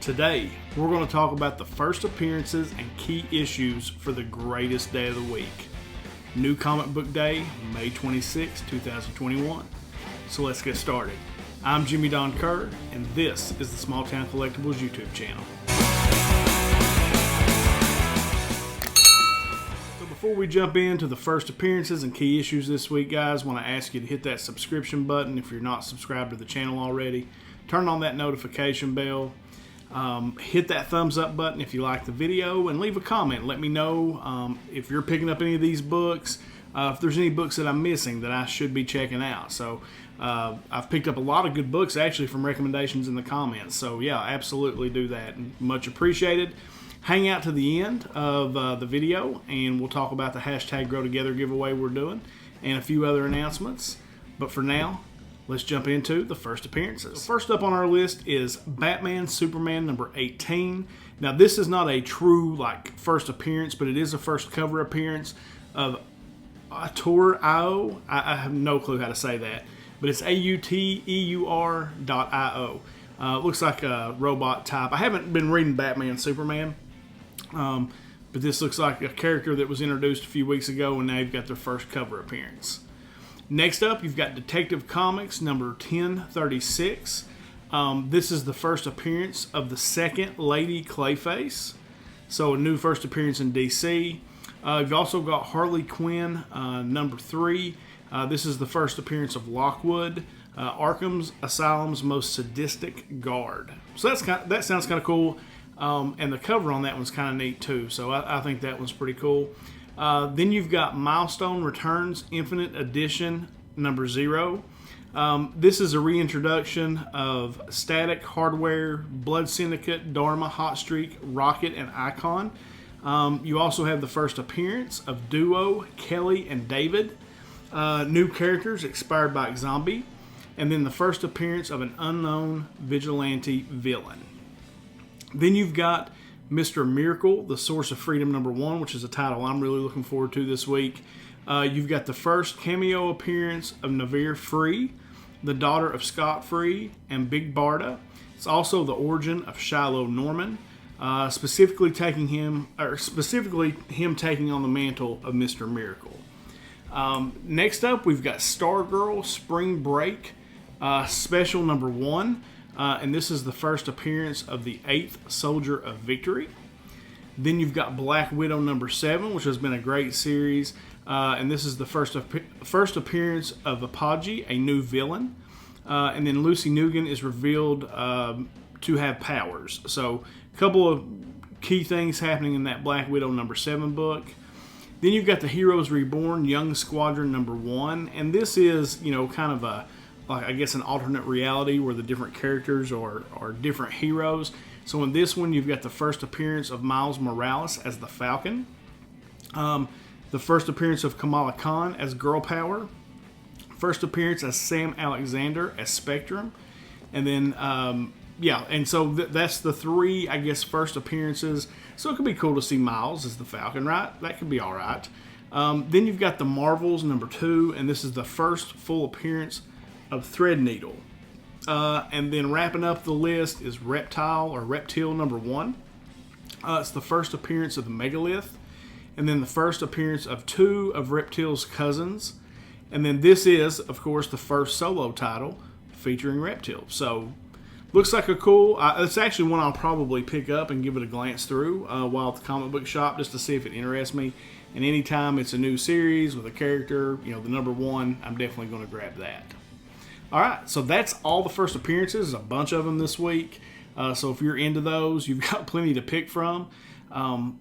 Today, we're going to talk about the first appearances and key issues for the greatest day of the week. New Comic Book Day, May 26, 2021. So let's get started. I'm Jimmy Don Kerr, and this is the SmallTown Collectibles YouTube channel. So before we jump into the first appearances and key issues this week, guys, I want to ask you to hit that subscription button if you're not subscribed to the channel already. Turn on that notification bell. Hit that thumbs up button if you like the video, and leave a comment. Let me know if you're picking up any of these books, if there's any books that I'm missing that I should be checking out. So I've picked up a lot of good books actually from recommendations in the comments. So yeah, absolutely do that. Much appreciated. Hang out to the end of the video and we'll talk about the hashtag Grow Together giveaway we're doing and a few other announcements. But for now, let's jump into the first appearances. So first up on our list is Batman Superman number 18. Now this is not a true first appearance, but it is a first cover appearance of Auteur.io. I have no clue how to say that, but it's AUTEUR.io. Looks like a robot type. I haven't been reading Batman Superman, but this looks like a character that was introduced a few weeks ago, and now you've got their first cover appearance. Next up, you've got Detective Comics number 1036. This is the first appearance of the second Lady Clayface. So a new first appearance in DC. You've also got Harley Quinn number 3. This is the first appearance of Lockwood, Arkham Asylum's most sadistic guard. So that sounds kind of cool. And the cover on that one's kind of neat too. So I think that one's pretty cool. Then you've got Milestone Returns Infinite Edition number 0. This is a reintroduction of Static, Hardware, Blood Syndicate, Dharma, Hot Streak, Rocket, and Icon. You also have the first appearance of Duo, Kelly, and David. New characters expired by Zombie. And then the first appearance of an unknown vigilante villain. Then you've got Mr. Miracle, The Source of Freedom number 1, which is a title I'm really looking forward to this week. You've got the first cameo appearance of Navir Free, the daughter of Scott Free, and Big Barda. It's also the origin of Shiloh Norman, specifically him taking on the mantle of Mr. Miracle. Next up, we've got Stargirl Spring Break special number 1. And this is the first appearance of the 8th Soldier of Victory. Then you've got Black Widow number 7, which has been a great series. And this is the first appearance of Apogee, a new villain. And then Lucy Nugan is revealed to have powers. So a couple of key things happening in that Black Widow number 7 book. Then you've got the Heroes Reborn Young Squadron number 1. And this is, kind of an alternate reality where the different characters are different heroes. So in this one, you've got the first appearance of Miles Morales as the Falcon. The first appearance of Kamala Khan as Girl Power. First appearance as Sam Alexander as Spectrum. And then, so that's the 3, first appearances. So it could be cool to see Miles as the Falcon, right? That could be all right. Then you've got the Marvels number 2, and this is the first full appearance of Threadneedle. And then wrapping up the list is Reptile number 1. It's the first appearance of the Megalith. And then the first appearance of 2 of Reptile's cousins. And then this is, of course, the first solo title featuring Reptile. So looks like a cool, it's actually one I'll probably pick up and give it a glance through while at the comic book shop just to see if it interests me. And anytime it's a new series with a character, the number 1, I'm definitely going to grab that. Alright, so that's all the first appearances. There's a bunch of them this week. So if you're into those, you've got plenty to pick from.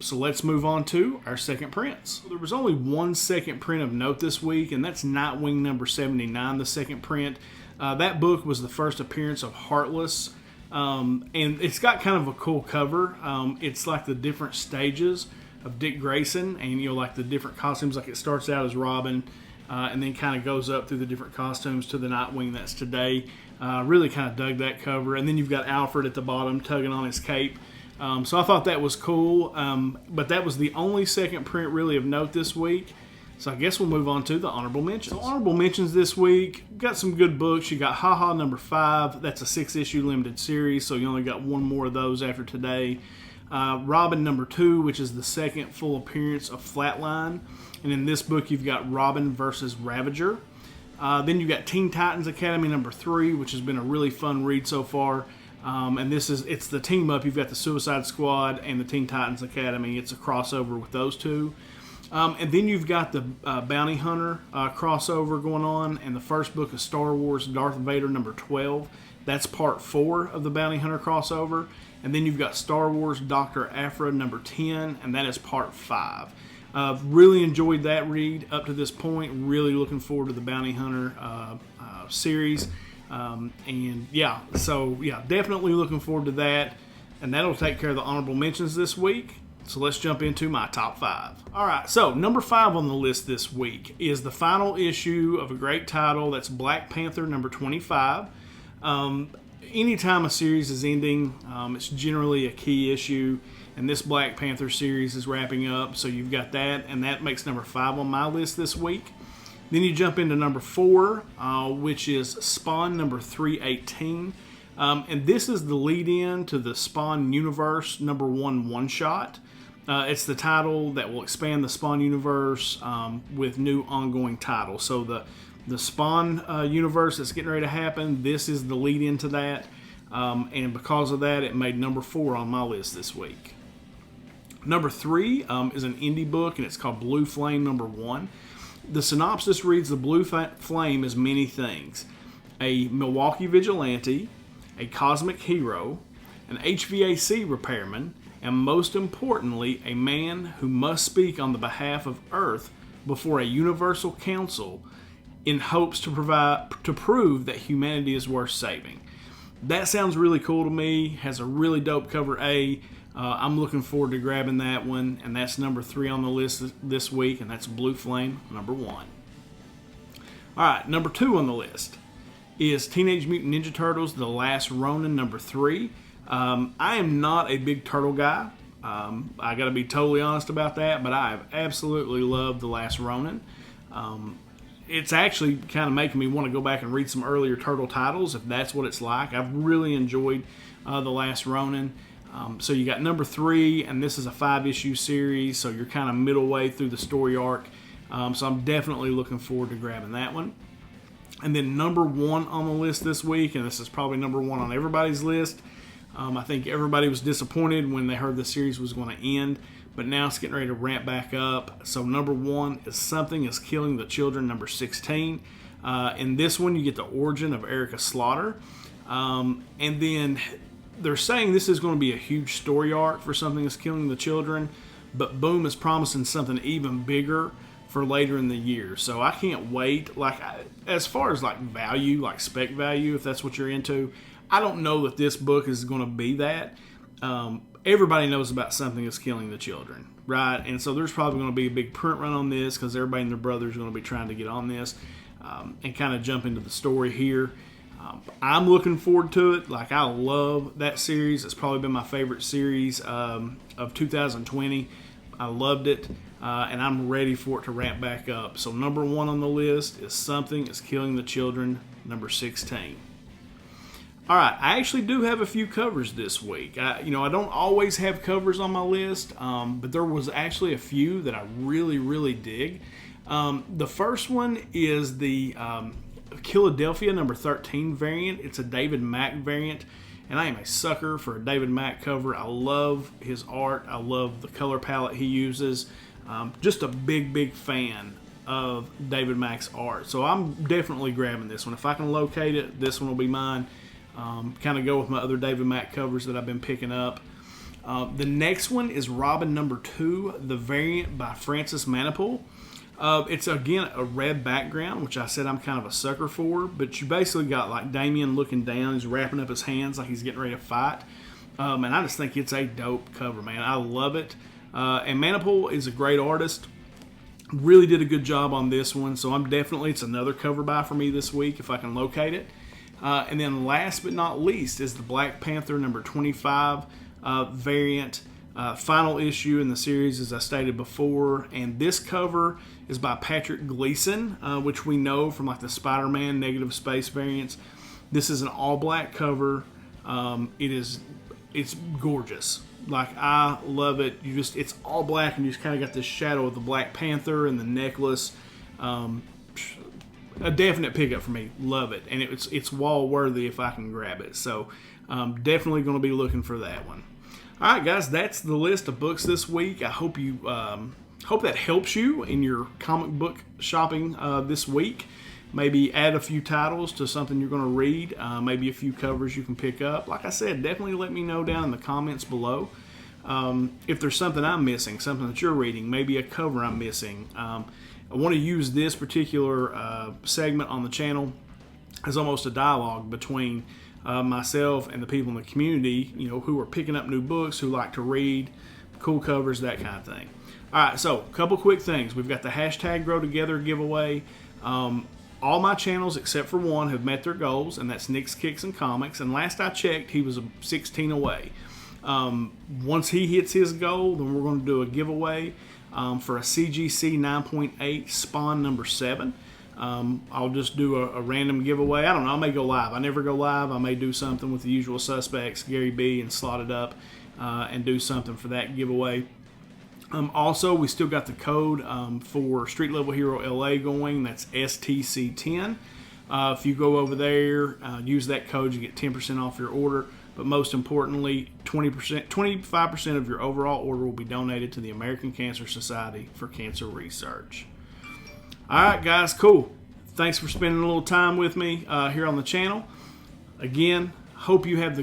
So let's move on to our second prints. So there was only one second print of note this week, and that's Nightwing number 79, the second print. That book was the first appearance of Heartless. And it's got kind of a cool cover. It's like the different stages of Dick Grayson, and the different costumes. Like it starts out as Robin, and then kind of goes up through the different costumes to the Nightwing that's today. Really kind of dug that cover. And then you've got Alfred at the bottom tugging on his cape. So I thought that was cool. But that was the only second print really of note this week. So I guess we'll move on to the honorable mentions. So honorable mentions this week, got some good books. You got Haha number 5. That's a 6-issue limited series, so you only got one more of those after today. Robin number 2, which is the second full appearance of Flatline. And in this book, you've got Robin versus Ravager. Then you've got Teen Titans Academy number 3, which has been a really fun read so far. And it's the team up. You've got the Suicide Squad and the Teen Titans Academy. It's a crossover with those two. And then you've got the Bounty Hunter crossover going on, and the first book of Star Wars Darth Vader number 12. That's part 4 of the Bounty Hunter crossover. And then you've got Star Wars Dr. Aphra number 10, and that is part 5. Really enjoyed that read up to this point. Really looking forward to the Bounty Hunter series. And yeah, so yeah, definitely looking forward to that. And that'll take care of the honorable mentions this week. So let's jump into my top 5. All right, so number 5 on the list this week is the final issue of a great title. That's Black Panther number 25. Anytime a series is ending, it's generally a key issue. And this Black Panther series is wrapping up. So you've got that, and that makes number 5 on my list this week. Then you jump into number 4, which is Spawn number 318. And this is the lead-in to the Spawn Universe number 1 one-shot. It's the title that will expand the Spawn universe with new ongoing titles. So the Spawn universe that's getting ready to happen, this is the lead into that. And because of that, it made number 4 on my list this week. Number 3 is an indie book, and it's called Blue Flame number 1. The synopsis reads, the Blue Flame is many things. A Milwaukee vigilante, a cosmic hero, an HVAC repairman, and most importantly, a man who must speak on the behalf of Earth before a universal council in hopes to prove that humanity is worth saving. That sounds really cool to me. Has a really dope cover A. I'm looking forward to grabbing that one, and that's number 3 on the list this week, and that's Blue Flame number 1. All right, number 2 on the list is Teenage Mutant Ninja Turtles: The Last Ronin number 3. I am not a big turtle guy. I got to be totally honest about that, but I have absolutely loved The Last Ronin. It's actually kind of making me want to go back and read some earlier turtle titles, if that's what it's like. I've really enjoyed The Last Ronin. So you got number 3, and this is a 5-issue series, so you're kind of middle way through the story arc. So I'm definitely looking forward to grabbing that one. And then number 1 on the list this week, and this is probably number 1 on everybody's list. I think everybody was disappointed when they heard the series was going to end, but now it's getting ready to ramp back up. So number 1 is Something is Killing the Children, number 16. In this one, you get the origin of Erica Slaughter. And then they're saying this is going to be a huge story arc for Something is Killing the Children, but Boom is promising something even bigger for later in the year. So I can't wait. Like, as far as like value, like spec value, if that's what you're into, I don't know that this book is going to be that. Everybody knows about Something is Killing the Children, right? And so there's probably going to be a big print run on this because everybody and their brother is going to be trying to get on this and kind of jump into the story here. I'm looking forward to it. Like, I love that series. It's probably been my favorite series of 2020. I loved it, and I'm ready for it to ramp back up. So number 1 on the list is Something is Killing the Children, number 16. All right, I actually do have a few covers this week. I don't always have covers on my list, but there was actually a few that I really, really dig. The first one is the Philadelphia number 13 variant. It's a David Mack variant, and I am a sucker for a David Mack cover. I love his art. I love the color palette he uses. Just a big fan of David Mack's art. So I'm definitely grabbing this one. If I can locate it, this one will be mine. Kind of go with my other David Mack covers that I've been picking up. The next one is Robin number 2, the variant by Francis Manapul. It's, again, a red background, which I said I'm kind of a sucker for, but you basically got like Damien looking down. He's wrapping up his hands like he's getting ready to fight. And I just think it's a dope cover, man. I love it. And Manapul is a great artist. Really did a good job on this one, so it's another cover buy for me this week if I can locate it. And then last but not least is the Black Panther number 25 variant. Final issue in the series, as I stated before, and this cover is by Patrick Gleason, which we know from like the Spider-Man Negative Space variants. This is an all-black cover. It's gorgeous. Like, I love it. It's all black, and you just kind of got this shadow of the Black Panther and the necklace. A definite pickup for me. Love it, and it's wall worthy if I can grab it. So definitely going to be looking for that one. All right, guys, that's the list of books this week. I hope you hope that helps you in your comic book shopping this week. Maybe add a few titles to something you're going to read. Maybe a few covers you can pick up. Like I said, definitely let me know down in the comments below if there's something I'm missing, something that you're reading, maybe a cover I'm missing. I want to use this particular segment on the channel as almost a dialogue between myself and the people in the community, who are picking up new books, who like to read, cool covers, that kind of thing. All right, so a couple quick things. We've got the hashtag Grow Together giveaway. All my channels except for one have met their goals, and that's Nick's Kicks and Comics. And last I checked, he was 16 away. Once he hits his goal, then we're going to do a giveaway for a CGC 9.8 Spawn number 7. I'll just do a random giveaway. I don't know. I may go live. I never go live. I may do something with the usual suspects, Gary B, and slot it up and do something for that giveaway. Also, we still got the code for Street Level Hero LA going. That's STC10. If you go over there, use that code, you get 10% off your order. But most importantly, 25% of your overall order will be donated to the American Cancer Society for cancer research. All right, guys, cool. Thanks for spending a little time with me here on the channel. Again, hope you have the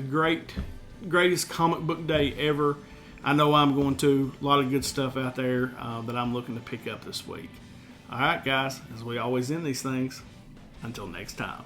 greatest comic book day ever. I know I'm going to. A lot of good stuff out there that I'm looking to pick up this week. All right, guys, as we always end these things, until next time.